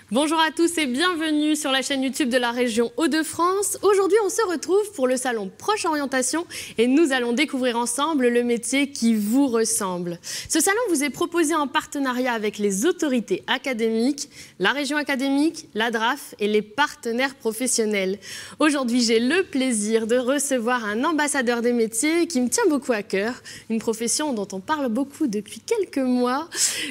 Bonjour à tous et bienvenue sur la chaîne YouTube de la région Hauts-de-France. Aujourd'hui, on se retrouve pour le salon Proche Orientation et nous allons découvrir ensemble le métier qui vous ressemble. Ce salon vous est proposé en partenariat avec les autorités académiques, la région académique, la DRAF et les partenaires professionnels. Aujourd'hui, j'ai le plaisir de recevoir un ambassadeur des métiers qui me tient beaucoup à cœur, une profession dont on parle beaucoup depuis quelques mois.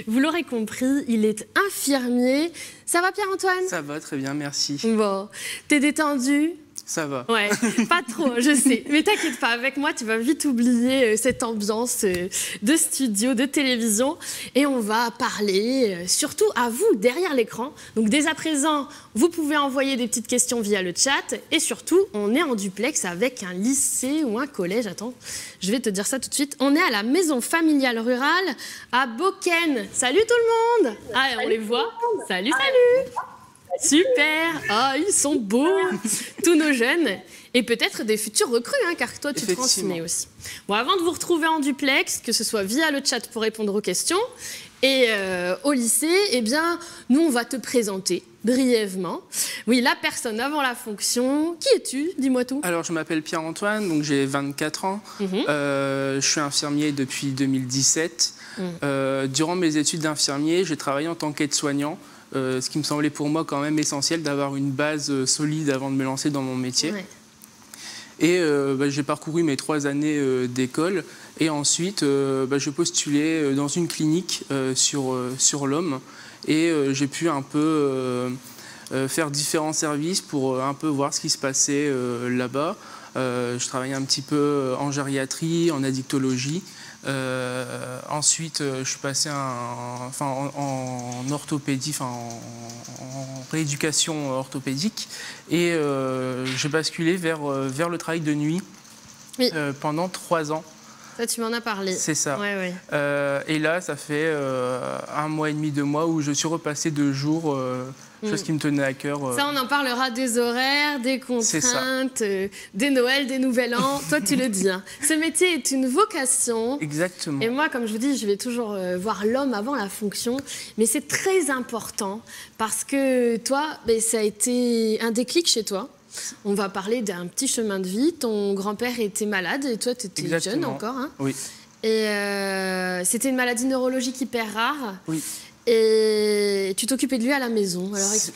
Vous l'aurez compris, il est infirmier. Ça va Pierre-Antoine? Ça va, très bien, merci. Bon, t'es détendu? Ça va. Ouais, pas trop, je sais. Mais t'inquiète pas, avec moi, tu vas vite oublier cette ambiance de studio, de télévision. Et on va parler surtout à vous, derrière l'écran. Donc dès à présent, vous pouvez envoyer des petites questions via le chat. Et surtout, on est en duplex avec un lycée ou un collège. Attends, je vais te dire ça tout de suite. On est à la maison familiale rurale à Beauquesne. Salut tout le monde! Ah, on les voit. Salut, salut! Super! Ah, ils sont beaux, tous nos jeunes. Et peut-être des futurs recrues, hein, car toi, tu transmets aussi. Bon, avant de vous retrouver en duplex, que ce soit via le chat pour répondre aux questions, et au lycée, eh bien, nous, on va te présenter brièvement. Oui, la personne avant la fonction. Qui es-tu? Dis-moi tout. Alors, je m'appelle Pierre-Antoine, donc j'ai 24 ans. Je suis infirmier depuis 2017. Durant mes études d'infirmier, j'ai travaillé en tant qu'aide-soignant. Ce qui me semblait pour moi quand même essentiel d'avoir une base solide avant de me lancer dans mon métier. Ouais. Et j'ai parcouru mes 3 années d'école et ensuite je postulais dans une clinique sur l'homme et j'ai pu un peu faire différents services pour un peu voir ce qui se passait là-bas. Je travaillais un petit peu en gériatrie, en addictologie. Ensuite, je suis passé en orthopédie, en rééducation orthopédique, et j'ai basculé vers le travail de nuit pendant 3 ans. Ça, tu m'en as parlé. C'est ça. Ouais, ouais. Et là, ça fait 1 mois et demi, 2 mois où je suis repassé de jour. Chose qui me tenait à cœur. Ça, on en parlera des horaires, des contraintes, des Noëls, des Nouvel An. Toi, tu le dis. Hein. Ce métier est une vocation. Exactement. Et moi, comme je vous dis, je vais toujours voir l'homme avant la fonction. Mais c'est très important parce que toi, ça a été un déclic chez toi. On va parler d'un petit chemin de vie. Ton grand-père était malade et toi, tu étais jeune encore. Hein. Oui. Et c'était une maladie neurologique hyper rare. Oui. Et tu t'occupais de lui à la maison.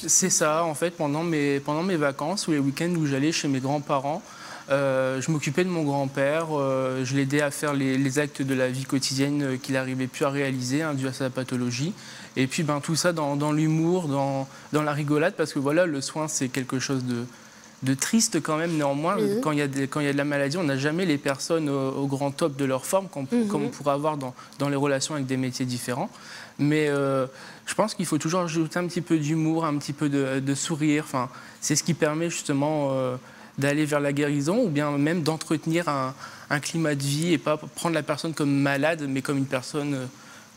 C'est ça, en fait, pendant mes vacances ou les week-ends où j'allais chez mes grands-parents, je m'occupais de mon grand-père, je l'aidais à faire les actes de la vie quotidienne qu'il n'arrivait plus à réaliser, dû à sa pathologie. Et puis tout ça dans l'humour, dans la rigolade, parce que voilà, le soin, c'est quelque chose de triste quand même, néanmoins. Oui. Quand il y a de la maladie, on n'a jamais les personnes au grand top de leur forme, comme on pourrait avoir dans les relations avec des métiers différents. Mais je pense qu'il faut toujours ajouter un petit peu d'humour, un petit peu de sourire. Enfin, c'est ce qui permet justement d'aller vers la guérison ou bien même d'entretenir un climat de vie et pas prendre la personne comme malade, mais comme une personne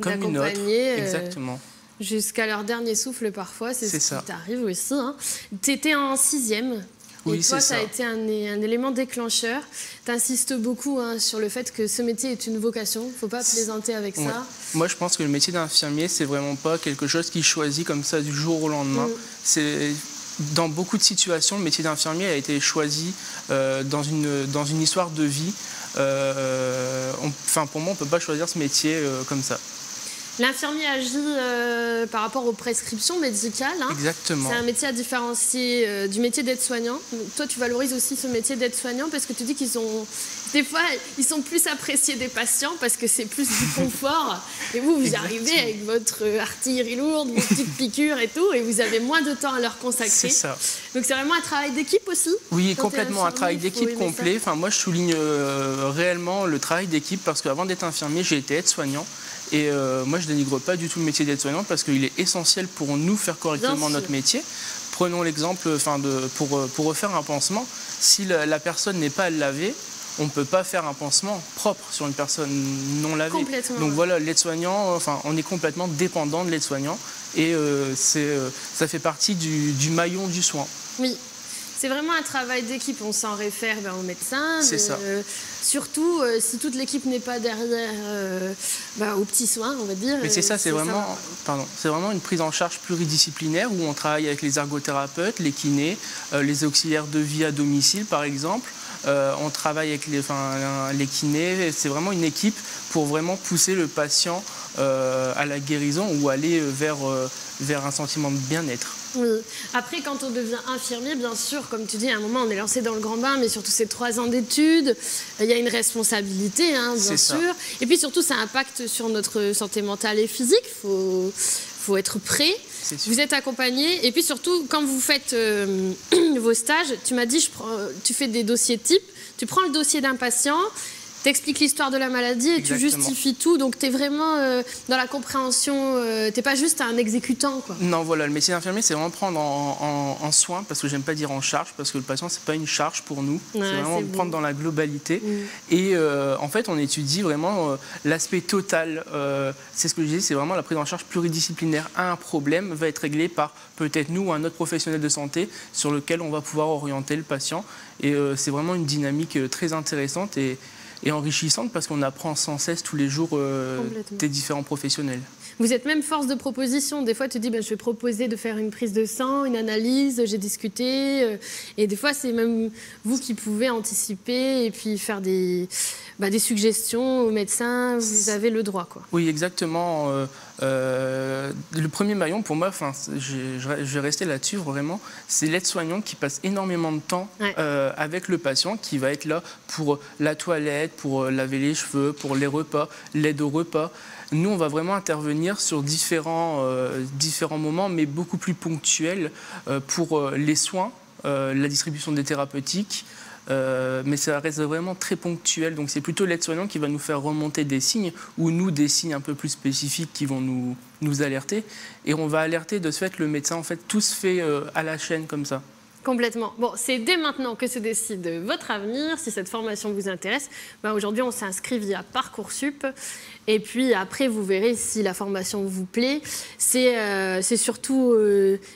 comme une autre. Exactement. Jusqu'à leur dernier souffle parfois, c'est ce qui t'arrive aussi. Hein. Tu étais en 6e. Oui, et toi, ça a été un élément déclencheur. Tu insistes beaucoup sur le fait que ce métier est une vocation. Il ne faut pas plaisanter avec ça. Moi, je pense que le métier d'infirmier, c'est vraiment pas quelque chose qui choisit comme ça du jour au lendemain. Dans beaucoup de situations, le métier d'infirmier a été choisi dans une histoire de vie. Pour moi, on ne peut pas choisir ce métier comme ça. L'infirmier agit par rapport aux prescriptions médicales. Hein. Exactement. C'est un métier à différencier du métier d'aide-soignant. Toi, tu valorises aussi ce métier d'aide-soignant parce que tu dis des fois, ils sont plus appréciés des patients parce que c'est plus du confort. Et vous arrivez avec votre artillerie lourde, vos petites piqûres et tout, et vous avez moins de temps à leur consacrer. C'est ça. Donc c'est vraiment un travail d'équipe aussi. Oui, complètement, un travail d'équipe complet. Enfin, moi, je souligne réellement le travail d'équipe parce qu'avant d'être infirmier, j'ai été aide-soignant. Et moi, je ne dénigre pas du tout le métier d'aide-soignant parce qu'il est essentiel pour nous faire correctement notre métier. Prenons l'exemple, pour refaire un pansement, si la personne n'est pas à laver, on ne peut pas faire un pansement propre sur une personne non lavée. Complètement. Donc voilà, l'aide-soignant, on est complètement dépendant de l'aide-soignant et ça fait partie du maillon du soin. Oui. C'est vraiment un travail d'équipe. On s'en réfère au médecin. C'est ça. Surtout si toute l'équipe n'est pas derrière aux petits soins, on va dire. Mais c'est ça, c'est vraiment une prise en charge pluridisciplinaire où on travaille avec les ergothérapeutes, les kinés, les auxiliaires de vie à domicile par exemple. On travaille avec les kinés. C'est vraiment une équipe pour vraiment pousser le patient à la guérison ou aller vers un sentiment de bien-être. Oui. Après, quand on devient infirmier, bien sûr, comme tu dis, à un moment, on est lancé dans le grand bain, mais surtout ces 3 ans d'études, il y a une responsabilité, bien sûr. Et puis surtout, ça impacte sur notre santé mentale et physique. Faut être prêt. Vous êtes accompagné. Et puis surtout, quand vous faites vos stages, tu m'as dit, tu fais des dossiers types. Tu prends le dossier d'un patient, tu expliques l'histoire de la maladie et tu justifies tout. Donc, tu es vraiment dans la compréhension. Tu n'es pas juste un exécutant, quoi. Non, voilà, le métier d'infirmier, c'est vraiment prendre en soin, parce que j'aime pas dire en charge, parce que le patient, c'est pas une charge pour nous. Ouais, c'est vraiment prendre dans la globalité. Et en fait, on étudie vraiment l'aspect total. C'est ce que je disais, c'est vraiment la prise en charge pluridisciplinaire. Un problème va être réglé par peut-être nous ou un autre professionnel de santé sur lequel on va pouvoir orienter le patient. Et c'est vraiment une dynamique très intéressante et enrichissante parce qu'on apprend sans cesse tous les jours des différents professionnels. Vous êtes même force de proposition. Des fois, tu dis, je vais proposer de faire une prise de sang, une analyse, j'ai discuté. Et des fois, c'est même vous qui pouvez anticiper et puis faire des suggestions aux médecins. Vous avez le droit, quoi. Oui, exactement. Le premier maillon, pour moi, je vais rester là-dessus, vraiment, c'est l'aide-soignant qui passe énormément de temps avec le patient, qui va être là pour la toilette, pour laver les cheveux, pour les repas, l'aide au repas. Nous, on va vraiment intervenir sur différents moments, mais beaucoup plus ponctuels pour les soins, la distribution des thérapeutiques. Mais ça reste vraiment très ponctuel, donc c'est plutôt l'aide-soignant qui va nous faire remonter des signes ou nous des signes un peu plus spécifiques qui vont nous alerter et on va alerter de ce fait le médecin, en fait tout se fait à la chaîne comme ça. Complètement. Bon, c'est dès maintenant que se décide votre avenir. Si cette formation vous intéresse, aujourd'hui, on s'inscrit via Parcoursup. Et puis après, vous verrez si la formation vous plaît. C'est surtout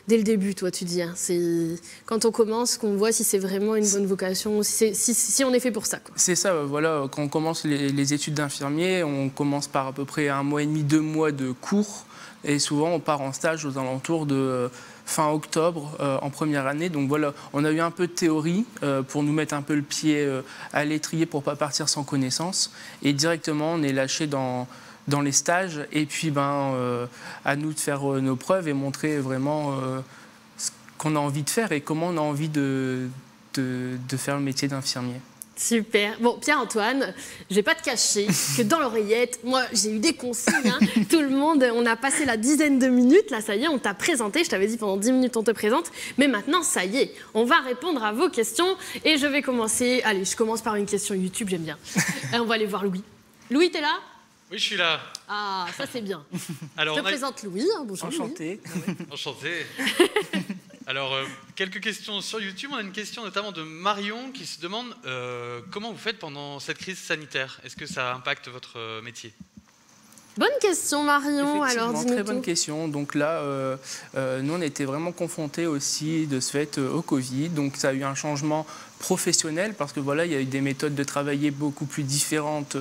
dès le début, toi, tu dis. C'est quand on commence qu'on voit si c'est vraiment une bonne vocation, si on est fait pour ça, quoi. C'est ça, voilà. Quand on commence les études d'infirmier, on commence par à peu près 1 mois et demi, 2 mois de cours. Et souvent, on part en stage aux alentours de fin octobre en première année. Donc voilà, on a eu un peu de théorie pour nous mettre un peu le pied à l'étrier pour ne pas partir sans connaissance. Et directement, on est lâché dans les stages. Et puis, à nous de faire nos preuves et montrer vraiment ce qu'on a envie de faire et comment on a envie de faire le métier d'infirmier. Super. Bon, Pierre-Antoine, je vais pas te cacher que dans l'oreillette, moi, j'ai eu des consignes. Tout le monde, on a passé la dizaine de minutes. Là, ça y est, on t'a présenté. Je t'avais dit pendant 10 minutes, on te présente. Mais maintenant, ça y est, on va répondre à vos questions. Et je vais commencer. Allez, je commence par une question YouTube, j'aime bien. On va aller voir Louis. Louis, t'es là ? Oui, je suis là. Ah, ça, c'est bien. Alors, je te présente Louis. Bonjour, enchanté. Louis. Enchanté. Alors, quelques questions sur YouTube. On a une question notamment de Marion qui se demande comment vous faites pendant cette crise sanitaire. Est-ce que ça impacte votre métier ? Bonne question, Marion. Alors, dis-nous très bonne question. Donc là, nous, on a été vraiment confrontés aussi de ce fait au Covid. Donc ça a eu un changement professionnel parce que voilà, il y a eu des méthodes de travailler beaucoup plus différentes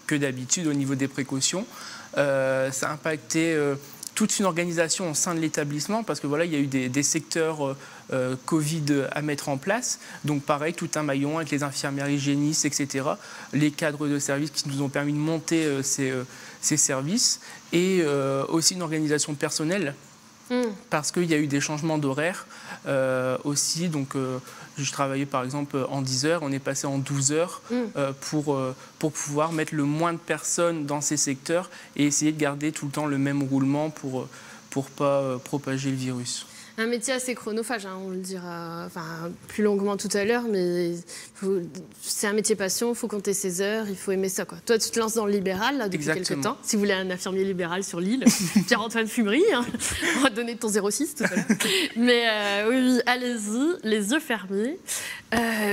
que d'habitude au niveau des précautions. Ça a impacté toute une organisation au sein de l'établissement parce que voilà, il y a eu des secteurs Covid à mettre en place. Donc pareil, tout un maillon avec les infirmières hygiénistes, etc. Les cadres de service qui nous ont permis de monter ces services et aussi une organisation personnelle parce qu'il y a eu des changements d'horaire aussi. Donc je travaillais par exemple en 10 heures, on est passé en 12 heures pour pouvoir mettre le moins de personnes dans ces secteurs et essayer de garder tout le temps le même roulement pour ne pas propager le virus. Un métier assez chronophage, on le dira plus longuement tout à l'heure, mais c'est un métier passion, il faut compter ses heures, il faut aimer ça, quoi. Toi, tu te lances dans le libéral là, depuis quelques temps. Si vous voulez un infirmier libéral sur l'île, Pierre-Antoine Fumery, on va te donner ton 06 tout à l'heure. Mais oui, allez-y, les yeux fermés.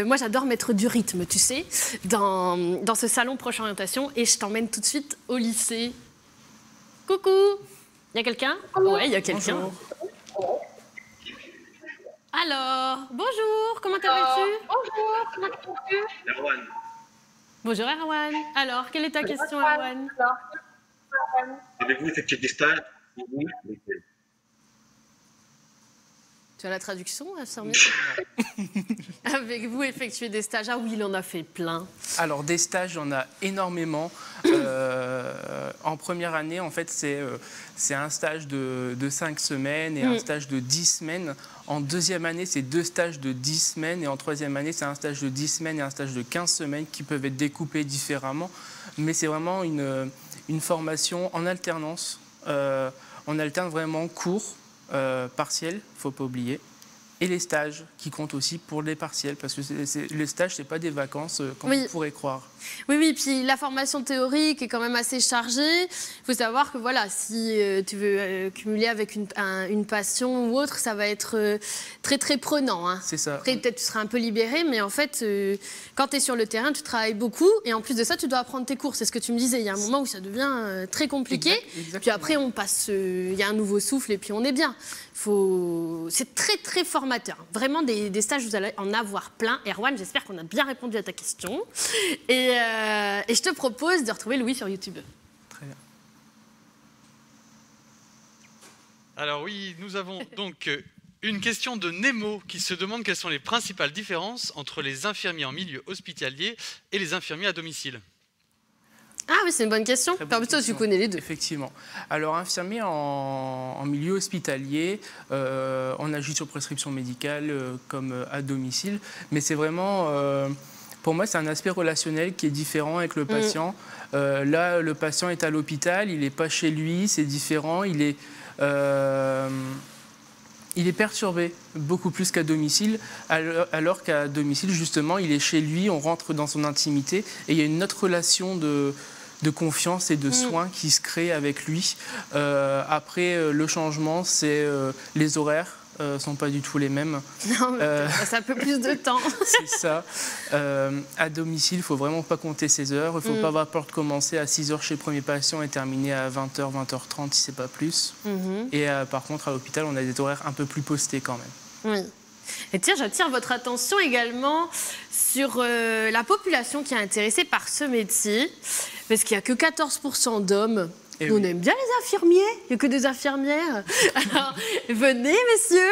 Moi, j'adore mettre du rythme, tu sais, dans ce salon proche orientation, et je t'emmène tout de suite au lycée. Coucou, il y a quelqu'un ? Ouais, il y a quelqu'un. Alors, bonjour, comment comment t'appelles-tu? Bonjour, comment t'appelles-tu? Erwan. Bonjour Erwan. Alors, quelle est ta question Erwan? Avez-vous effectué des stages? Oui. Tu as la traduction, infirmier? Avec vous, effectuer des stages? Ah oui, il en a fait plein. Alors, des stages, j'en ai énormément. En première année, en fait, c'est un stage de 5 semaines et un stage de 10 semaines. En deuxième année, c'est 2 stages de 10 semaines. Et en troisième année, c'est un stage de 10 semaines et un stage de 15 semaines qui peuvent être découpés différemment. Mais c'est vraiment une formation en alternance. On alterne vraiment cours, partiels, il ne faut pas oublier. Et les stages qui comptent aussi pour les partiels, parce que les stages, ce n'est pas des vacances comme on pourrait croire. Oui, oui, puis la formation théorique est quand même assez chargée. Il faut savoir que voilà, si tu veux cumuler avec une passion ou autre, ça va être très, très prenant. Hein. C'est ça. Après, peut-être tu seras un peu libéré, mais en fait, quand tu es sur le terrain, tu travailles beaucoup. Et en plus de ça, tu dois apprendre tes cours. C'est ce que tu me disais. Il y a un moment où ça devient très compliqué. Puis après, on passe, il y a un nouveau souffle et puis on est bien. C'est très, très formateur. Vraiment, des stages, vous allez en avoir plein. Erwan, j'espère qu'on a bien répondu à ta question. Et je te propose de retrouver Louis sur YouTube. Très bien. Alors oui, nous avons donc une question de Nemo qui se demande quelles sont les principales différences entre les infirmiers en milieu hospitalier et les infirmiers à domicile. Ah oui, c'est une bonne question. Par toi, tu connais les deux. Effectivement. Alors, infirmier en milieu hospitalier, on agit sur prescription médicale comme à domicile, mais c'est vraiment... pour moi, c'est un aspect relationnel qui est différent avec le patient. Là, le patient est à l'hôpital, il n'est pas chez lui, c'est différent, il est perturbé beaucoup plus qu'à domicile, alors qu'à domicile, justement, il est chez lui, on rentre dans son intimité et il y a une autre relation de confiance et de soins qui se crée avec lui. Après, le changement, c'est les horaires. Sont pas du tout les mêmes. Non, mais ça a un peu plus de temps. C'est ça. À domicile, il ne faut vraiment pas compter ses heures. Il ne faut pas avoir peur de commencer à 6 h chez le premier patient et terminer à 20 h, 20 h 30 si ce n'est pas plus. Et par contre, à l'hôpital, on a des horaires un peu plus postés quand même. Oui. Et tiens, j'attire votre attention également sur la population qui est intéressée par ce métier, parce qu'il n'y a que 14% d'hommes. Nous, on aime bien les infirmiers, il n'y a que des infirmières. Alors, venez, messieurs,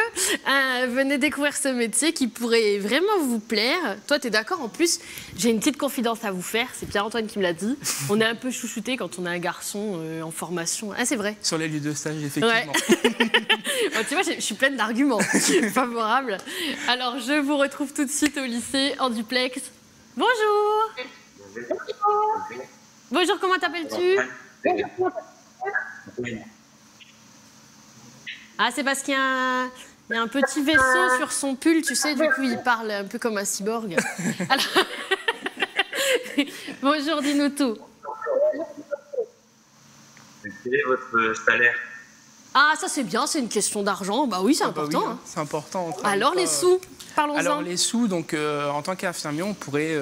venez découvrir ce métier qui pourrait vraiment vous plaire. Toi, tu es d'accord? En plus, j'ai une petite confidence à vous faire, c'est Pierre-Antoine qui me l'a dit. On est un peu chouchouté quand on a un garçon en formation. Ah, c'est vrai. Sur les lieux de stage, effectivement. Ouais. Bon, tu vois, je suis pleine d'arguments favorables. Alors, je vous retrouve tout de suite au lycée, en duplex. Bonjour. Bonjour, comment t'appelles-tu? Ah, c'est parce qu'il y a un petit vaisseau sur son pull, tu sais, du coup, il parle un peu comme un cyborg. Alors... Bonjour, dis-nous tout. Quel est votre salaire? Ah, ça c'est bien, c'est une question d'argent. Bah oui, c'est important. Oui, hein. C'est important. Alors, les sous, parlons-en. Alors, les sous, donc, en tant qu'infirmier, on pourrait...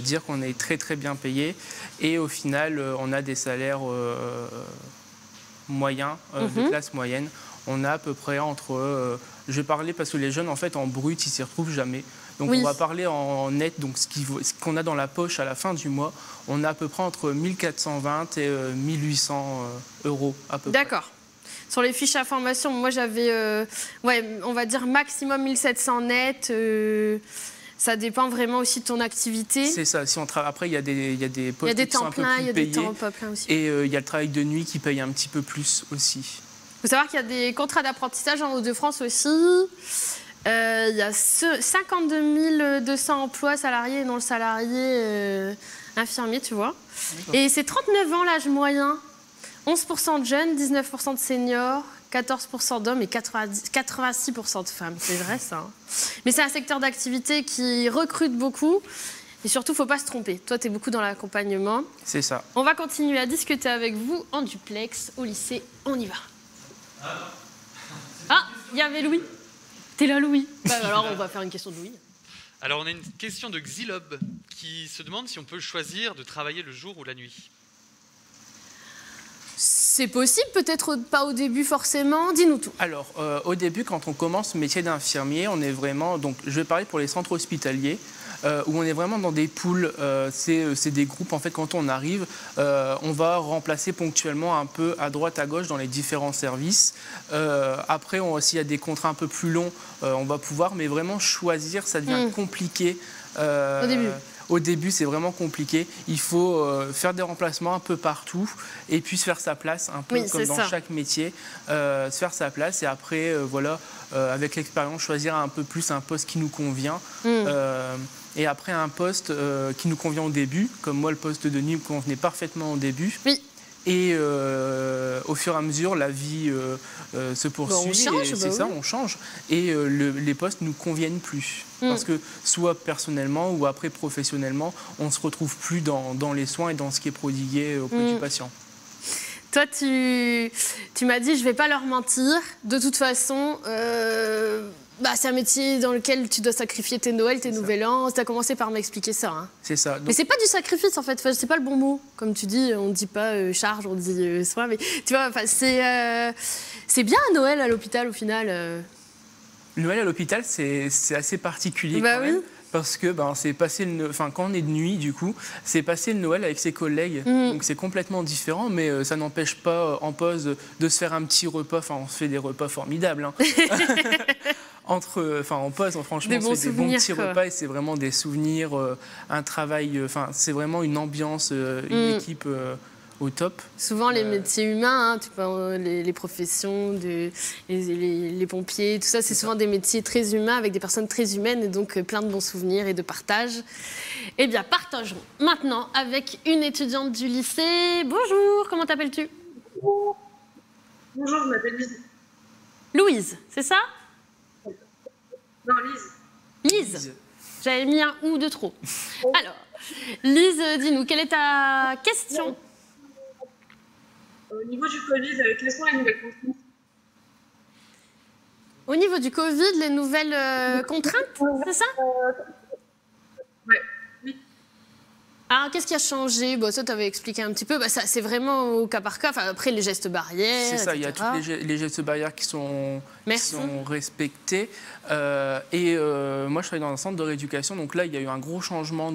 dire qu'on est très très bien payé et au final on a des salaires moyens, de classe moyenne. On a à peu près entre, je vais parler parce que les jeunes en fait en brut ils s'y retrouvent jamais. Donc on va parler en net, donc ce qu'on a dans la poche à la fin du mois, on a à peu près entre 1420 et 1800 euros à peu près. D'accord. Sur les fiches information, moi j'avais, on va dire maximum 1700 net. Ça dépend vraiment aussi de ton activité. C'est ça. Si on après, il y a des postes qui sont un peu plus payés. Il y a des temps pleins aussi. Et il y a le travail de nuit qui paye un petit peu plus aussi. Il faut savoir qu'il y a des contrats d'apprentissage en Hauts-de-France aussi. Il y a 52 200 emplois salariés et non salariés infirmiers, tu vois. Et c'est 39 ans l'âge moyen. 11% de jeunes, 19% de seniors, 14% d'hommes et 86% de femmes. C'est vrai, ça. Hein. Mais c'est un secteur d'activité qui recrute beaucoup. Et surtout, il ne faut pas se tromper. Toi, tu es beaucoup dans l'accompagnement. C'est ça. On va continuer à discuter avec vous en duplex au lycée. On y va. Ah, il y avait Louis. T'es là, Louis. Bah, alors, on va faire une question de Louis. Alors, on a une question de Xilob qui se demande si on peut choisir de travailler le jour ou la nuit. C'est possible, peut-être pas au début forcément. Dis-nous tout. Alors, au début, quand on commence le métier d'infirmier, on est vraiment... Donc, je vais parler pour les centres hospitaliers, où on est vraiment dans des poules. C'est des groupes, en fait, quand on arrive, on va remplacer ponctuellement un peu à droite, à gauche dans les différents services. Après, s'il y a des contrats un peu plus longs, on va pouvoir, mais vraiment choisir, ça devient compliqué. Au début. Au début, c'est vraiment compliqué. Il faut faire des remplacements un peu partout et puis se faire sa place, un peu comme dans chaque métier, se faire sa place et après, voilà, avec l'expérience, choisir un peu plus un poste qui nous convient. Et après, un poste qui nous convient au début, comme moi, le poste de nuit me convenait parfaitement au début. Oui. Et au fur et à mesure, la vie se poursuit. On change, c'est ça, on change. Et les postes ne nous conviennent plus. Parce que soit personnellement ou après professionnellement, on ne se retrouve plus dans les soins et dans ce qui est prodigué auprès du patient. Toi, tu m'as dit, je ne vais pas leur mentir. De toute façon, c'est un métier dans lequel tu dois sacrifier tes Noëls, tes Nouvel An. Tu as commencé par m'expliquer ça. Hein. C'est ça. Donc... Mais c'est pas du sacrifice, en fait. Enfin, c'est pas le bon mot. Comme tu dis, on ne dit pas charge, on dit soin. Mais tu vois, c'est bien Noël à l'hôpital, au final. Noël à l'hôpital, c'est assez particulier quand même. Parce que c'est passer quand on est de nuit, du coup, c'est passer le Noël avec ses collègues. Donc c'est complètement différent, mais ça n'empêche pas en pause de se faire un petit repas. Enfin, on se fait des repas formidables. Hein. En pause, franchement, on se fait des bons petits repas et c'est vraiment des souvenirs, un travail. C'est vraiment une ambiance, une équipe. Au top. Souvent, les métiers humains, hein, tu vois, les professions, les pompiers, tout ça, c'est souvent des métiers très humains avec des personnes très humaines et donc plein de bons souvenirs et de partage. Eh bien, partageons maintenant avec une étudiante du lycée. Bonjour, comment t'appelles-tu? Bonjour, je m'appelle Lise. Louise, c'est ça? Non, Lise. Lise. J'avais mis un « ou » de trop. Alors, Lise, dis-nous, quelle est ta question? Au niveau du Covid, quelles sont les nouvelles contraintes? Au niveau du Covid, les nouvelles contraintes, c'est ça? Oui. Ah, qu'est-ce qui a changé? Ça, tu avais expliqué un petit peu. C'est vraiment au cas par cas. Enfin, après, les gestes barrières, c'est ça, etc. il y a tous les gestes barrières qui sont respectés. Moi, je travaille dans un centre de rééducation. Donc là, il y a eu un gros changement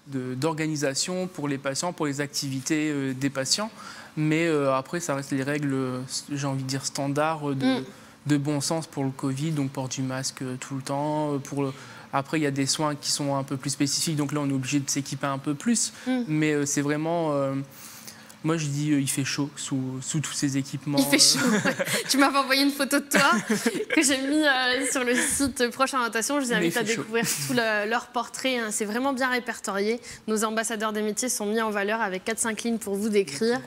d'organisation pour les patients, pour les activités des patients. Mais après, ça reste les règles, j'ai envie de dire, standards de bon sens pour le Covid. Donc, port du masque tout le temps. Après, il y a des soins qui sont un peu plus spécifiques. Donc là, on est obligé de s'équiper un peu plus. Mais c'est vraiment... moi, je dis, il fait chaud sous tous ces équipements. Il fait chaud. Tu m'avais envoyé une photo de toi que j'ai mis sur le site Proche Orientation. Je vous invite à découvrir tout leur portrait. Hein. C'est vraiment bien répertorié. Nos ambassadeurs des métiers sont mis en valeur avec 4-5 lignes pour vous décrire,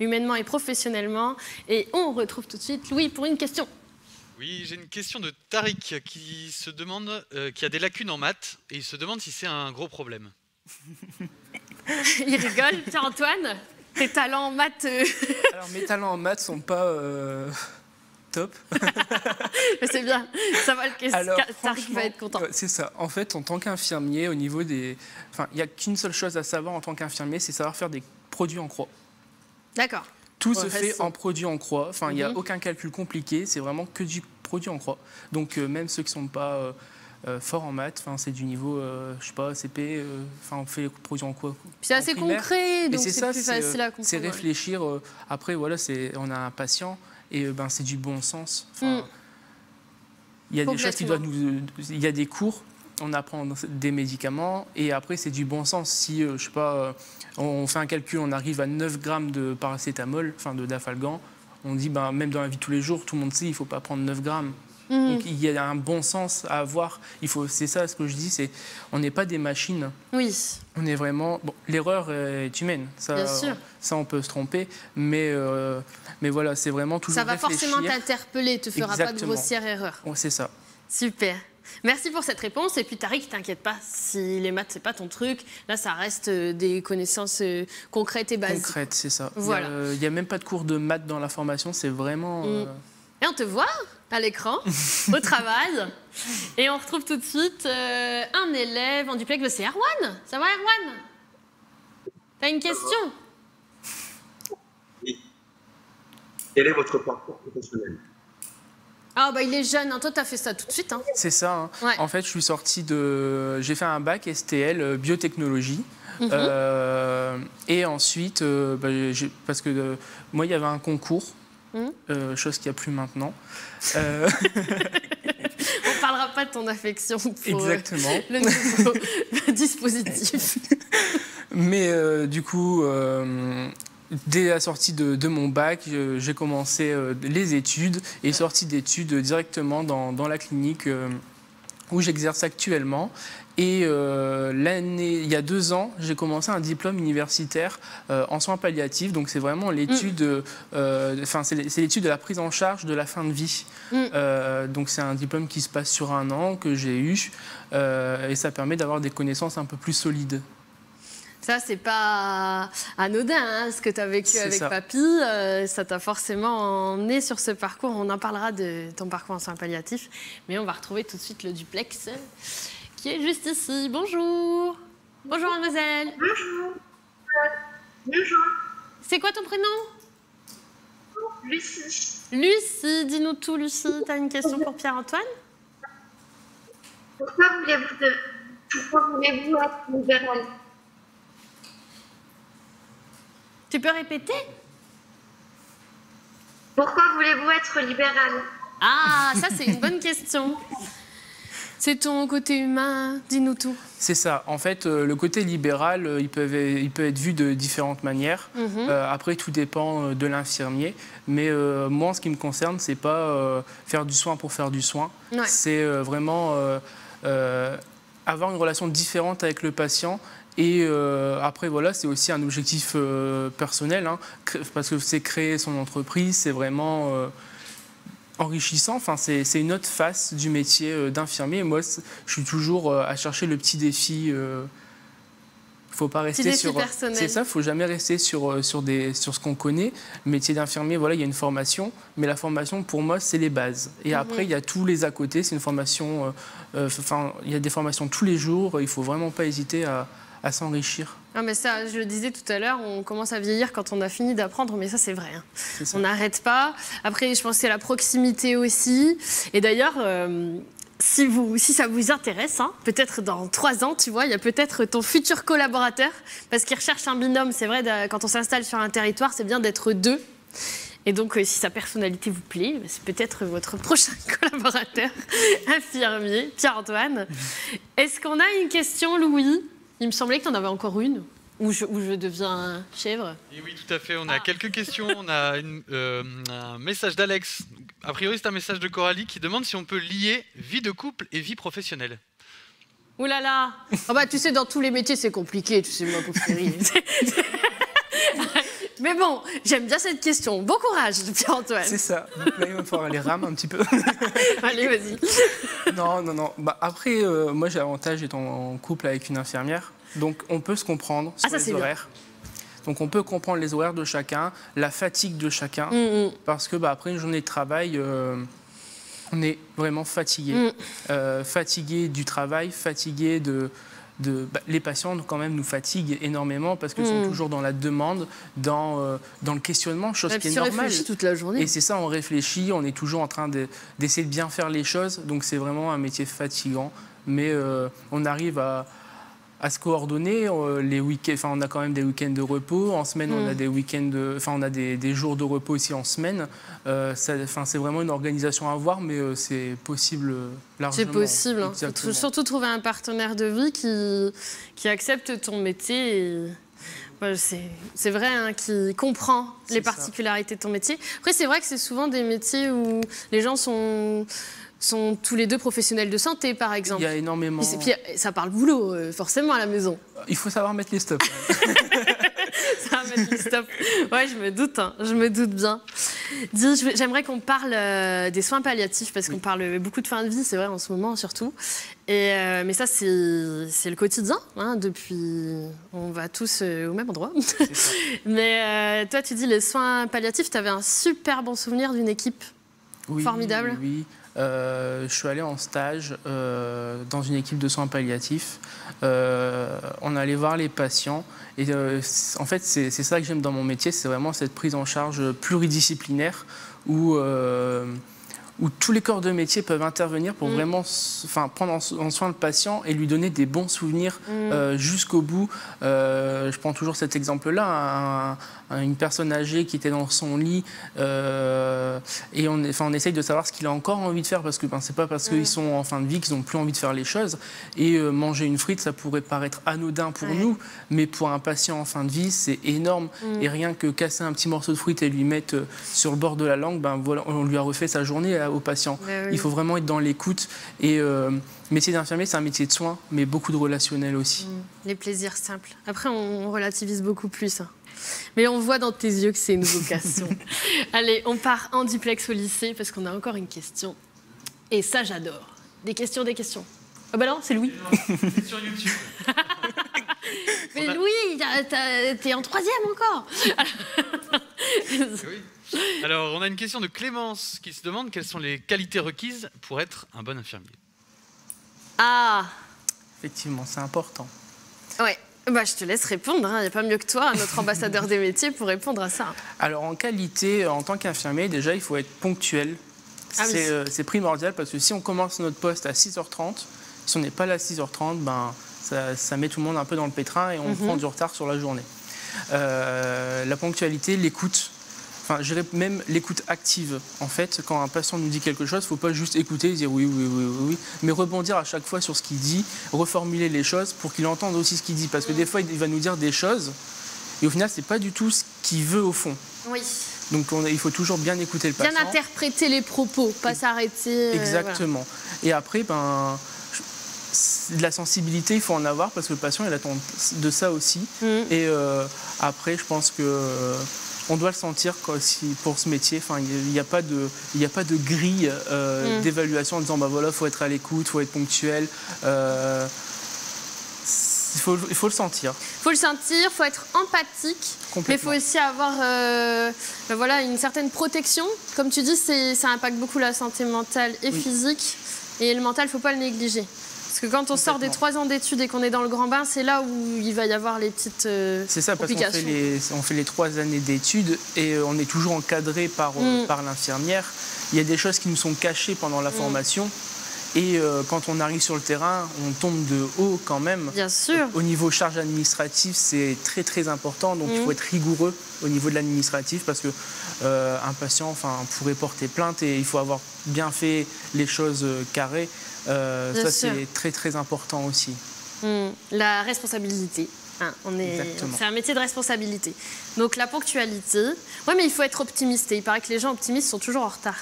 humainement et professionnellement. Et on retrouve tout de suite Louis pour une question. Oui, j'ai une question de Tariq qui se demande, qui a des lacunes en maths et il se demande si c'est un gros problème. Il rigole. Tiens, Antoine, tes talents en maths... Alors, mes talents en maths sont pas top. C'est bien, ça va, Tariq va être content. C'est ça. En fait, en tant qu'infirmier, au niveau des... il n'y a qu'une seule chose à savoir en tant qu'infirmier, c'est savoir faire des produits en croix. D'accord. Tout se fait en produit en croix. Il n'y a aucun calcul compliqué. C'est vraiment que du produit en croix. Donc, même ceux qui ne sont pas forts en maths, c'est du niveau, je sais pas, CP. On fait les produits en croix. C'est assez concret, donc c'est plus facile à comprendre. C'est réfléchir. Après, voilà, on a un patient et c'est du bon sens. Il y a des choses qui doivent nous... Il y a des cours. On apprend des médicaments et après, c'est du bon sens. Si, je sais pas, on fait un calcul, on arrive à 9 grammes de paracétamol, de dafalgan, on dit, même dans la vie de tous les jours, tout le monde sait, il ne faut pas prendre 9 grammes. Donc, il y a un bon sens à avoir. C'est ça, ce que je dis, c'est on n'est pas des machines. Oui. On est vraiment... l'erreur est humaine. Ça, bien sûr. Ça, on peut se tromper. Mais voilà, c'est vraiment toujours réfléchir. Ça va forcément t'interpeller, tu ne feras pas de grossière erreur. C'est ça. Super. Merci pour cette réponse. Et puis Tariq, t'inquiète pas, si les maths, c'est pas ton truc, là, ça reste des connaissances concrètes et basiques. Concrètes, c'est ça. Voilà. Il n'y a même pas de cours de maths dans la formation, c'est vraiment... Et on te voit à l'écran, au travail. Et on retrouve tout de suite un élève en duplex. C'est Erwan. Ça va, Erwan? T'as une question? Oui. Quel est votre parcours professionnel? Ah bah il est jeune, hein. Toi t'as fait ça tout de suite. Hein. C'est ça. Hein. Ouais. En fait, je suis sorti de... J'ai fait un bac STL, biotechnologie. Et ensuite, parce que moi, il y avait un concours, chose qu'il n'y a plus maintenant. On ne parlera pas de ton affection pour Exactement. Le nouveau dispositif. Mais du coup, dès la sortie de mon bac, j'ai commencé les études et sorti d'études directement dans la clinique où j'exerce actuellement. Et il y a 2 ans, j'ai commencé un diplôme universitaire en soins palliatifs. Donc c'est vraiment l'étude, c'est l'étude de la prise en charge de la fin de vie. Donc c'est un diplôme qui se passe sur 1 an que j'ai eu et ça permet d'avoir des connaissances un peu plus solides. Ça, c'est pas anodin, hein, ce que tu as vécu avec papy. Ça t'a forcément emmené sur ce parcours. On en parlera de ton parcours en soins palliatifs. Mais on va retrouver tout de suite le duplex qui est juste ici. Bonjour. Bonjour, mademoiselle. Bonjour. Bonjour. C'est quoi ton prénom? Lucie. Lucie. Dis-nous tout, Lucie. Tu as une question pour Pierre-Antoine? Pourquoi voulez-vous être libéral? Tu peux répéter? Pourquoi voulez-vous être libéral? Ah, ça c'est une bonne question. C'est ton côté humain, dis-nous tout. C'est ça. En fait, le côté libéral, il peut être vu de différentes manières. Après, tout dépend de l'infirmier. Mais moi, en ce qui me concerne, c'est pas faire du soin pour faire du soin. Ouais. C'est vraiment avoir une relation différente avec le patient. Et après, voilà, c'est aussi un objectif personnel, hein, parce que c'est créer son entreprise, c'est vraiment enrichissant. Enfin, c'est une autre face du métier d'infirmier. Moi, je suis toujours à chercher le petit défi. Faut pas rester sur. C'est ça, faut jamais rester sur ce qu'on connaît. Le métier d'infirmier, voilà, il y a une formation, mais la formation, pour moi, c'est les bases. Et après, il y a tous les à côté. C'est une formation. Il y a des formations tous les jours. Il faut vraiment pas hésiter à s'enrichir. Ah mais ça, je le disais tout à l'heure, on commence à vieillir quand on a fini d'apprendre, mais ça c'est vrai. Hein. On n'arrête pas. Après, je pense que c'est la proximité aussi. Et d'ailleurs, si ça vous intéresse, hein, peut-être dans 3 ans, tu vois, il y a peut-être ton futur collaborateur, parce qu'il recherche un binôme. C'est vrai, quand on s'installe sur un territoire, c'est bien d'être 2. Et donc, si sa personnalité vous plaît, c'est peut-être votre prochain collaborateur infirmier, Pierre-Antoine. Est-ce qu'on a une question, Louis? Il me semblait que tu en avais encore une, où je deviens chèvre. Et oui, tout à fait. On a quelques questions. On a un message d'Alex. A priori, c'est un message de Coralie qui demande si on peut lier vie de couple et vie professionnelle. Ouh là là. Ah bah, tu sais, dans tous les métiers, c'est compliqué. Tu sais, moi, pauvre chérie. Mais bon, j'aime bien cette question. Bon courage, Pierre-Antoine. C'est ça. Donc là, il va falloir aller ramer un petit peu. Allez, vas-y. Non. Bah, après, moi, j'ai l'avantage d'être en couple avec une infirmière. Donc, on peut se comprendre sur les horaires. Bien. Donc, on peut comprendre les horaires de chacun, la fatigue de chacun. Parce que, après une journée de travail, on est vraiment fatigué. Fatigué du travail, fatigué les patients quand même nous fatiguent énormément parce qu'ils sont toujours dans la demande, dans le questionnement, chose qui est normale. On réfléchit toute la journée. Et c'est ça, on réfléchit, on est toujours en train d'essayer de bien faire les choses. Donc c'est vraiment un métier fatigant, mais on arrive à se coordonner. Les week-ends, on a quand même des week-ends de repos. En semaine, on a des week-ends, on a des jours de repos aussi en semaine. C'est vraiment une organisation à voir, mais c'est possible largement. C'est possible. Hein. Faut surtout trouver un partenaire de vie qui accepte ton métier. Et... Ouais, c'est vrai, hein, qui comprend les particularités de ton métier. Après, c'est vrai que c'est souvent des métiers où les gens sont tous les 2 professionnels de santé, par exemple. Il y a énormément... Et puis, ça parle boulot, forcément, à la maison. Il faut savoir mettre les stops. Ça va mettre les stops. Ouais, je me doute, hein, je me doute bien. Dis, j'aimerais qu'on parle des soins palliatifs, parce qu'on parle beaucoup de fin de vie, c'est vrai, en ce moment, surtout. Mais ça, c'est le quotidien, hein, depuis... On va tous au même endroit. Mais toi, tu dis les soins palliatifs, tu avais un super bon souvenir d'une équipe formidable. Oui. je suis allé en stage dans une équipe de soins palliatifs. On allait voir les patients. Et en fait, c'est ça que j'aime dans mon métier, c'est vraiment cette prise en charge pluridisciplinaire où tous les corps de métier peuvent intervenir pour vraiment prendre en soin le patient et lui donner des bons souvenirs jusqu'au bout. Je prends toujours cet exemple-là, une personne âgée qui était dans son lit et on essaye de savoir ce qu'il a encore envie de faire parce que c'est pas parce qu'ils sont en fin de vie qu'ils n'ont plus envie de faire les choses. Et manger une frite, ça pourrait paraître anodin pour nous, mais pour un patient en fin de vie, c'est énorme. Et rien que casser un petit morceau de frite et lui mettre sur le bord de la langue, voilà, on lui a refait sa journée au patient. Il faut vraiment être dans l'écoute. Et métier d'infirmier, c'est un métier de soins, mais beaucoup de relationnel aussi. Les plaisirs simples. Après, on relativise beaucoup plus. Hein. Mais on voit dans tes yeux que c'est une vocation. Allez, on part en duplex au lycée parce qu'on a encore une question. Et ça, j'adore. Des questions, des questions. Ah bah non, c'est Louis. Sur YouTube. Mais Louis, t'es en 3e encore. Oui. Alors, on a une question de Clémence qui se demande quelles sont les qualités requises pour être un bon infirmier. Ah. Effectivement, c'est important. Ouais. Bah, je te laisse répondre. Il n'y a pas mieux que toi, notre ambassadeur des métiers, pour répondre à ça. Alors, en qualité, en tant qu'infirmier, déjà, il faut être ponctuel. C'est primordial parce que si on commence notre poste à 6h30, si on n'est pas là à 6h30, ça met tout le monde un peu dans le pétrin et on prend du retard sur la journée. La ponctualité, l'écoute. Enfin, je dirais même l'écoute active. En fait, quand un patient nous dit quelque chose, il ne faut pas juste écouter et dire oui, mais rebondir à chaque fois sur ce qu'il dit, reformuler les choses pour qu'il entende aussi ce qu'il dit. Parce que des fois, il va nous dire des choses et au final, ce n'est pas du tout ce qu'il veut au fond. Oui. Donc, il faut toujours bien écouter le patient. Bien interpréter les propos, pas s'arrêter. Exactement. Voilà. Et après, de la sensibilité, il faut en avoir parce que le patient, il attend de ça aussi. Et après, je pense que on doit le sentir pour ce métier. Enfin, il n'y a pas de grille d'évaluation en disant voilà, faut être à l'écoute, faut être ponctuel. Il faut le sentir. Il faut le sentir, il faut être empathique, mais il faut aussi avoir voilà, une certaine protection. Comme tu dis, ça impacte beaucoup la santé mentale et physique. Et le mental, il ne faut pas le négliger. Parce que quand on sort des 3 ans d'études et qu'on est dans le grand bain, c'est là où il va y avoir les petites C'est ça, parce qu'on fait les 3 années d'études et on est toujours encadré par l'infirmière. Il y a des choses qui nous sont cachées pendant la formation. Et quand on arrive sur le terrain, on tombe de haut quand même. Bien sûr. Au niveau charge administrative, c'est très très important. Donc il faut être rigoureux au niveau de l'administratif parce que un patient pourrait porter plainte et il faut avoir bien fait les choses carrées. Ça, c'est très très important aussi. La responsabilité. C'est un métier de responsabilité. Donc la ponctualité. Oui, mais il faut être optimiste. Et il paraît que les gens optimistes sont toujours en retard.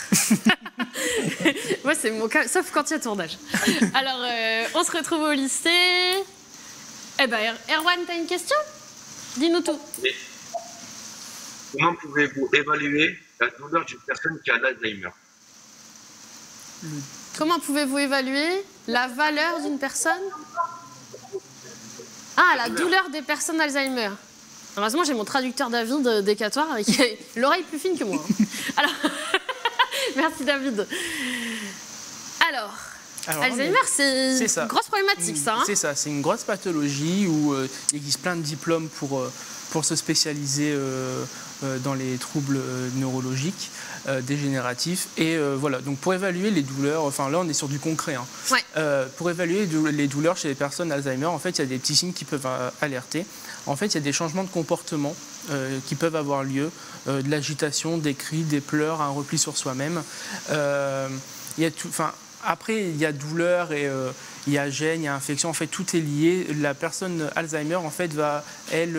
Moi, c'est mon cas, sauf quand il y a tournage. Alors, on se retrouve au lycée. Eh ben, Erwan, t'as une question? Dis-nous tout. Oui. Comment pouvez-vous évaluer la douleur d'une personne qui a l'Alzheimer? Comment pouvez-vous évaluer la valeur d'une personne? Ah, la douleur des personnes Alzheimer. Heureusement, j'ai mon traducteur David d'Écatoire avec l'oreille plus fine que moi. Alors, merci David. Alors Alzheimer, c'est une grosse problématique, ça. C'est ça, c'est une grosse pathologie où il existe plein de diplômes pour se spécialiser dans les troubles neurologiques dégénératifs. Et voilà, donc pour évaluer les douleurs, là on est sur du concret. Pour évaluer les douleurs chez les personnes Alzheimer, en fait, il y a des petits signes qui peuvent alerter. En fait, il y a des changements de comportement qui peuvent avoir lieu, de l'agitation, des cris, des pleurs, un repli sur soi-même. Après, il y a douleur et il y a gêne, il y a infection. En fait, tout est lié. La personne Alzheimer, en fait, va, elle,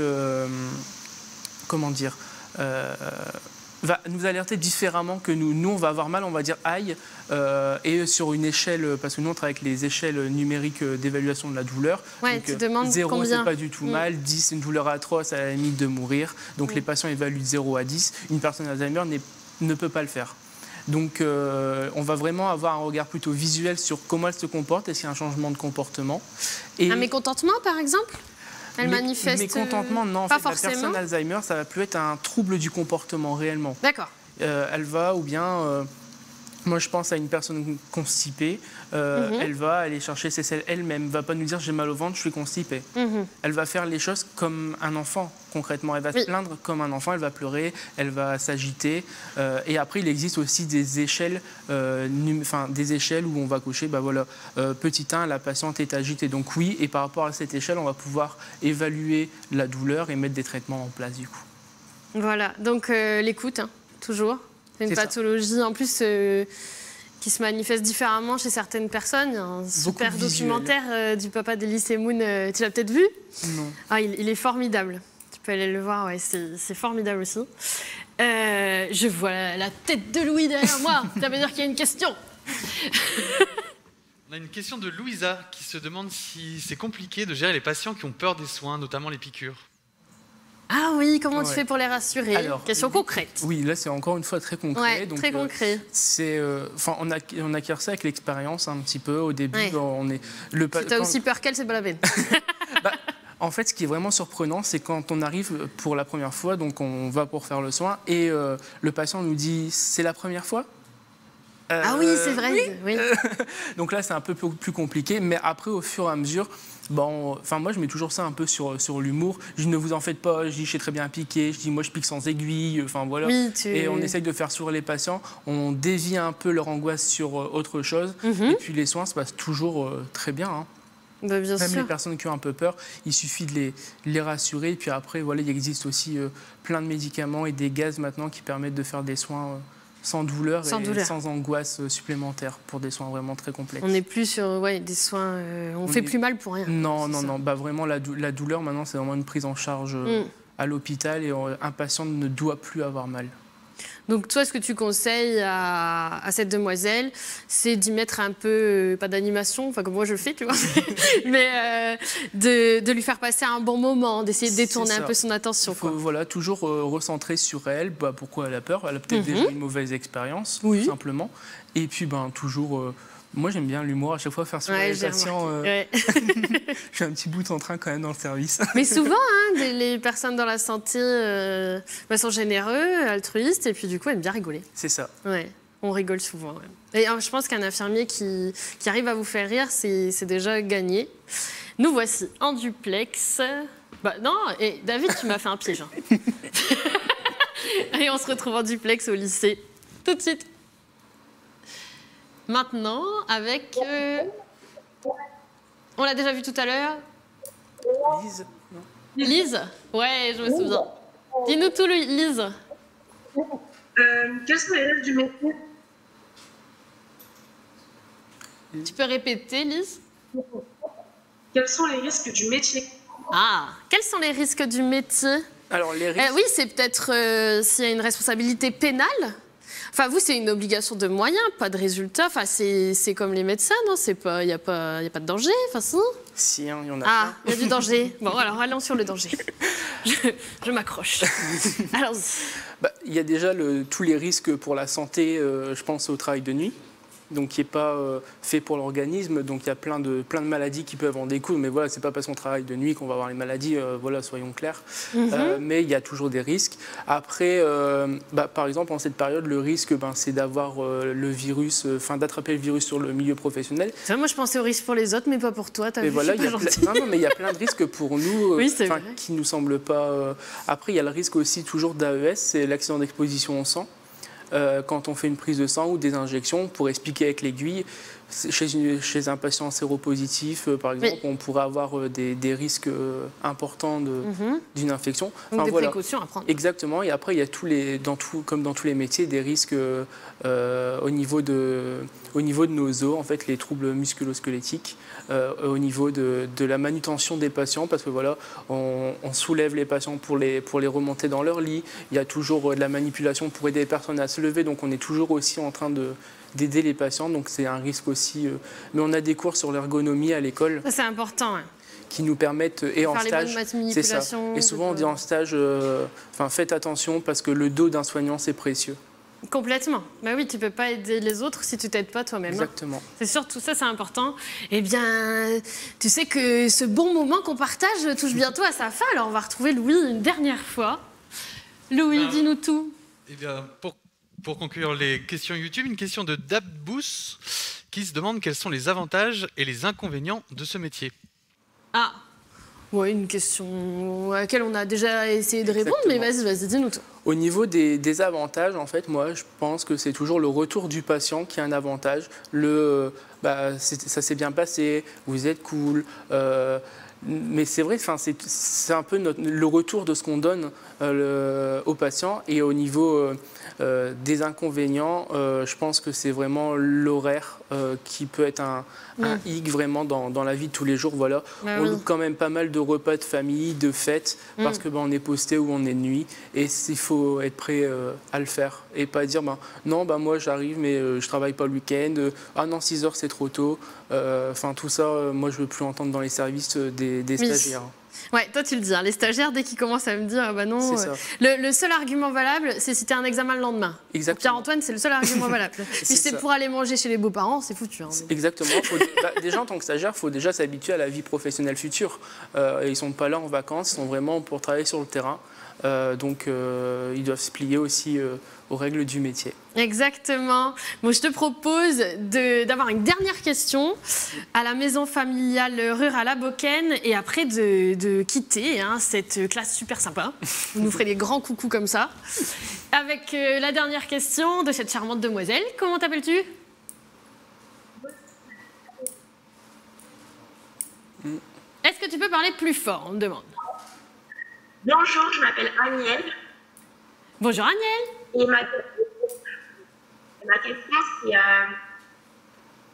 va nous alerter différemment que nous. Nous, on va avoir mal, on va dire aïe, et sur une échelle, parce que nous, on travaille avec les échelles numériques d'évaluation de la douleur. Ouais, donc, tu demandes 0, c'est pas du tout mal, 10, c'est une douleur atroce, à la limite de mourir. Donc, les patients évaluent de 0 à 10. Une personne Alzheimer ne peut pas le faire. Donc, on va vraiment avoir un regard plutôt visuel sur comment elle se comporte, est-ce qu'il y a un changement de comportement. Et un mécontentement, par exemple? Elle manifeste... Mécontentement, non. En pas fait, forcément. La personne Alzheimer, ça va plus être un trouble du comportement réellement. D'accord. Elle va ou bien Moi, je pense à une personne constipée. Elle va aller chercher ses selles elle-même. Va pas nous dire j'ai mal au ventre, je suis constipée. Elle va faire les choses comme un enfant, concrètement. Elle va se plaindre comme un enfant, elle va pleurer, elle va s'agiter. Et après, il existe aussi des échelles, des échelles où on va cocher, bah voilà, petit 1, la patiente est agitée. Donc oui, et par rapport à cette échelle, on va pouvoir évaluer la douleur et mettre des traitements en place du coup. Voilà, donc l'écoute, hein, toujours. C'est une pathologie en plus qui se manifeste différemment chez certaines personnes. Il y a un super documentaire du papa d'Elise Moon. Tu l'as peut-être vu? Non. Ah, il est formidable. Tu peux aller le voir, ouais, c'est formidable aussi. Je vois la tête de Louis derrière moi. Ça veut dire qu'il y a une question. On a une question de Louisa qui se demande si c'est compliqué de gérer les patients qui ont peur des soins, notamment les piqûres. Ah oui, comment tu fais pour les rassurer? Alors, question concrète. Oui, là c'est encore une fois très concret. Ouais, donc, très concret. On acquiert ça avec l'expérience un petit peu. Au début, on est... Si tu as aussi peur qu'elle, c'est pas la peine. En fait, ce qui est vraiment surprenant, c'est quand on arrive pour la première fois, donc on va pour faire le soin, et le patient nous dit « c'est la première fois ?» Ah oui, c'est vrai. Oui. Donc là, c'est un peu plus compliqué, mais après, au fur et à mesure, moi, je mets toujours ça un peu sur l'humour. Je dis, ne vous en faites pas, je dis, je sais très bien piquer, je dis, moi, je pique sans aiguille, enfin voilà. Oui, Et on essaye de faire sourire les patients, on dévie un peu leur angoisse sur autre chose, et puis les soins se passent toujours très bien. Hein. Bah, bien Même sûr. les personnes qui ont un peu peur, il suffit de les rassurer, et puis après, voilà, il existe aussi plein de médicaments et des gaz maintenant qui permettent de faire des soins sans douleur et sans angoisse supplémentaire pour des soins vraiment très complexes. On n'est plus sur des soins... on fait plus mal pour rien. Non. Bah, vraiment, la douleur, maintenant, c'est vraiment une prise en charge à l'hôpital et un patient ne doit plus avoir mal. Donc toi, ce que tu conseilles à cette demoiselle, c'est d'y mettre un peu, pas d'animation, enfin comme moi je le fais, tu vois, mais de lui faire passer un bon moment, d'essayer de détourner un peu son attention. Faut, voilà, toujours recentrer sur elle, pourquoi elle a peur. Elle a peut-être déjà une mauvaise expérience, tout simplement. Et puis toujours... moi, j'aime bien l'humour, à chaque fois faire sourire les patients. Je suis un petit bout en train quand même dans le service. Mais souvent, les personnes dans la santé sont généreux, altruistes, et puis du coup, aiment bien rigoler. C'est ça. Ouais, on rigole souvent. Ouais. Et je pense qu'un infirmier qui arrive à vous faire rire, c'est déjà gagné. Nous voici en duplex. Non, et David, tu m'as fait un piège. Hein. Et on se retrouve en duplex au lycée tout de suite. Maintenant, avec... on l'a déjà vu tout à l'heure. Lise, non. Lise? Ouais, je me souviens. Dis-nous tout, Lise. Quels sont les rêves du métier? Tu peux répéter, Lise? Quels sont les risques du métier? Ah, quels sont les risques du métier? Alors, les risques... oui, c'est peut-être s'il y a une responsabilité pénale. Enfin, vous, c'est une obligation de moyens, pas de résultats. Enfin, c'est comme les médecins, non? Il n'y a pas de danger, enfin, si? Si, il y en a. Ah, il y a du danger. Bon, alors, allons sur le danger. Je m'accroche. Allons-y. Il y a déjà tous les risques pour la santé, je pense au travail de nuit. Donc qui n'est pas fait pour l'organisme. Donc il y a plein de maladies qui peuvent en découler. Mais voilà, c'est pas parce qu'on travaille de nuit qu'on va avoir les maladies, voilà, soyons clairs. Mais il y a toujours des risques. Après, par exemple, en cette période, le risque, c'est d'avoir le virus, d'attraper le virus sur le milieu professionnel. Moi, je pensais au risque pour les autres, mais pas pour toi. T'as vu, voilà, mais il y a plein de risques pour nous qui ne nous semblent pas... Après, il y a le risque aussi toujours d'AES, c'est l'accident d'exposition au sang. Quand on fait une prise de sang ou des injections, pour expliquer avec l'aiguille, chez un patient séropositif, par exemple, on pourrait avoir des risques importants d'une infection. Donc des précautions à prendre. Exactement. Et après, il y a comme dans tous les métiers, des risques au niveau de nos os, en fait, les troubles musculo-squelettiques, au niveau de la manutention des patients, parce que voilà, on soulève les patients pour les remonter dans leur lit. Il y a toujours de la manipulation pour aider les personnes à se lever, donc on est toujours aussi en train d'aider les patients, donc c'est un risque aussi. Mais on a des cours sur l'ergonomie à l'école. Ça, c'est important, hein. Qui nous permettent, et en stage, c'est ça. Et souvent on dit en stage, faites attention parce que le dos d'un soignant c'est précieux. Complètement. Bah oui, tu peux pas aider les autres si tu t'aides pas toi-même. Exactement. C'est surtout ça, c'est important. Eh bien, tu sais que ce bon moment qu'on partage touche bientôt à sa fin. Alors on va retrouver Louis une dernière fois. Louis, dis-nous tout. Eh bien, Pour conclure les questions YouTube, une question de Dabbous qui se demande quels sont les avantages et les inconvénients de ce métier. Ah, ouais, une question à laquelle on a déjà essayé de répondre, mais vas-y, dis-nous tout. Au niveau des avantages, en fait, moi, je pense que c'est toujours le retour du patient qui est un avantage. Ça s'est bien passé, vous êtes cool. Mais c'est vrai, c'est un peu le retour de ce qu'on donne aux patients. Et au niveau des inconvénients, je pense que c'est vraiment l'horaire qui peut être un hic vraiment dans la vie de tous les jours. Voilà. On loupe quand même pas mal de repas de famille, de fêtes, parce que on est posté ou on est de nuit. Et il faut être prêt à le faire. Et pas dire, non, moi j'arrive, mais je travaille pas le week-end. Ah non, 6 heures c'est trop tôt. Tout ça, moi je veux plus entendre dans les services des stagiaires. Ouais, toi tu le dis, les stagiaires, dès qu'ils commencent à me dire, non, le seul argument valable, c'est si tu as un examen le lendemain. Exactement. Pierre-Antoine, c'est le seul argument valable. Si c'est pour aller manger chez les beaux-parents, c'est foutu. Exactement. Déjà, en tant que stagiaire, il faut déjà s'habituer à la vie professionnelle future. Ils ne sont pas là en vacances, ils sont vraiment pour travailler sur le terrain. Donc, ils doivent se plier aussi aux règles du métier. Exactement. Moi, je te propose d'avoir une dernière question à la maison familiale rurale à Beaucaire et après de quitter cette classe super sympa. Vous nous ferez des grands coucous comme ça. Avec la dernière question de cette charmante demoiselle. Comment t'appelles-tu? Est-ce que tu peux parler plus fort? On me demande. Bonjour, je m'appelle Aniel. Bonjour Aniel. Et ma question, c'est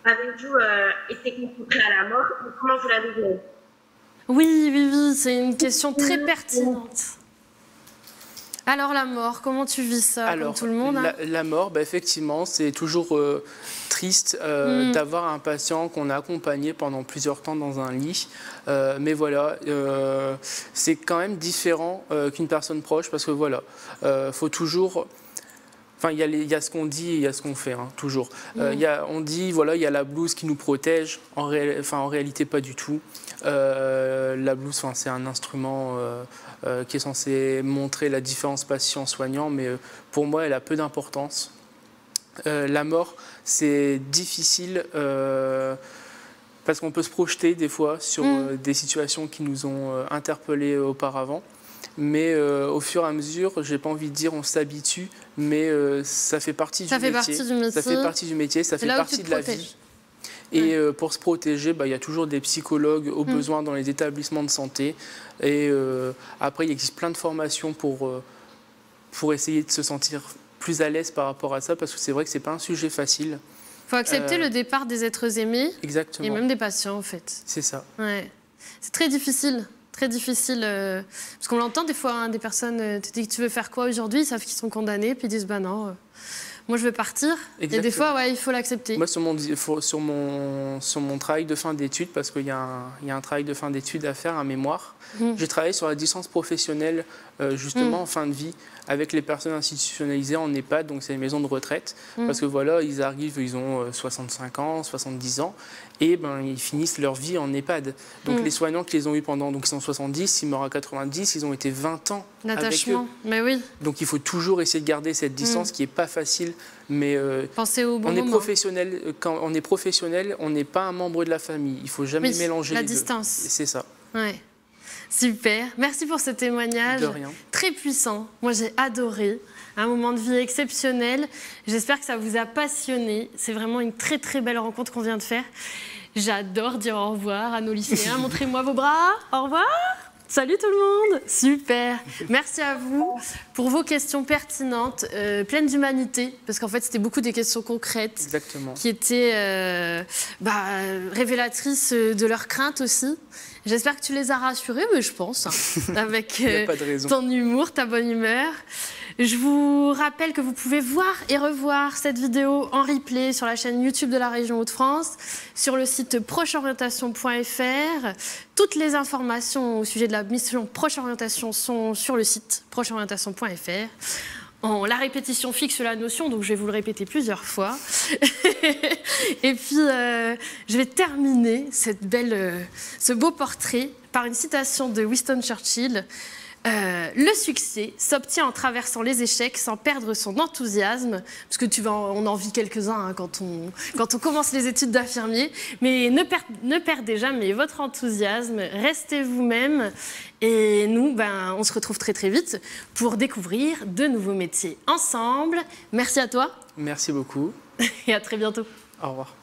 avez-vous été confronté à la mort et comment vous l'avez vécu? Oui, c'est une question très pertinente. Alors la mort, comment tu vis ça comme tout le monde La mort, effectivement, c'est toujours triste d'avoir un patient qu'on a accompagné pendant plusieurs temps dans un lit. Mais voilà, c'est quand même différent qu'une personne proche parce que voilà, faut toujours... il y a ce qu'on dit et il y a ce qu'on fait, toujours. On dit, voilà, il y a la blouse qui nous protège. En réalité, pas du tout. La blouse, c'est un instrument qui est censé montrer la différence patient-soignant, mais pour moi, elle a peu d'importance. La mort, c'est difficile parce qu'on peut se projeter des fois sur des situations qui nous ont interpellés auparavant. Mais au fur et à mesure, j'ai pas envie de dire on s'habitue, mais ça fait partie du métier. Ça fait partie du métier, ça fait partie de la vie. Et pour se protéger, il y a toujours des psychologues au besoin dans les établissements de santé. Et après, il existe plein de formations pour essayer de se sentir plus à l'aise par rapport à ça, parce que c'est vrai que c'est pas un sujet facile. Il faut accepter le départ des êtres aimés. Exactement. Et même des patients, en fait. C'est ça. Ouais. C'est très difficile. Très difficile, parce qu'on l'entend des fois, des personnes te disent tu veux faire quoi aujourd'hui, ils savent qu'ils sont condamnés, puis ils disent non, moi je veux partir. Exactement. Et des fois, il faut l'accepter. Moi, sur mon travail de fin d'études, parce qu'il y a un travail de fin d'études à faire, un mémoire, j'ai travaillé sur la distance professionnelle, justement en fin de vie, avec les personnes institutionnalisées en EHPAD, donc c'est les maisons de retraite, parce que voilà, ils arrivent, ils ont 65 ans, 70 ans, et ils finissent leur vie en EHPAD. Donc les soignants qui les ont eu pendant, donc ils sont 70, ils meurent à 90, ils ont été 20 ans avec eux. Mais oui. Donc il faut toujours essayer de garder cette distance qui n'est pas facile, mais pensez au bon on moment. Est professionnel, quand on est professionnel, on n'est pas un membre de la famille. Il ne faut jamais mélanger les deux. La distance. C'est ça. Ouais. Super, merci pour ce témoignage. De rien. Très puissant. Moi, j'ai adoré. Un moment de vie exceptionnel. J'espère que ça vous a passionné. C'est vraiment une très, très belle rencontre qu'on vient de faire. J'adore dire au revoir à nos lycéens. Montrez-moi vos bras. Au revoir. Salut tout le monde. Super. Merci à vous pour vos questions pertinentes, pleines d'humanité, parce qu'en fait, c'était beaucoup des questions concrètes. Exactement. Qui étaient révélatrices de leurs craintes aussi. J'espère que tu les as rassurés, mais je pense, avec ton humour, ta bonne humeur. Je vous rappelle que vous pouvez voir et revoir cette vidéo en replay sur la chaîne YouTube de la région Hauts-de-France, sur le site procheorientation.fr. Toutes les informations au sujet de la mission Proche Orientation sont sur le site procheorientation.fr. La répétition fixe la notion, donc je vais vous le répéter plusieurs fois. Et puis, je vais terminer ce beau portrait par une citation de Winston Churchill. Le succès s'obtient en traversant les échecs sans perdre son enthousiasme, parce que on en vit quelques-uns hein, quand on commence les études d'infirmier, mais ne perdez jamais votre enthousiasme, restez vous-même, et nous, on se retrouve très très vite pour découvrir de nouveaux métiers ensemble. Merci à toi. Merci beaucoup. Et à très bientôt. Au revoir.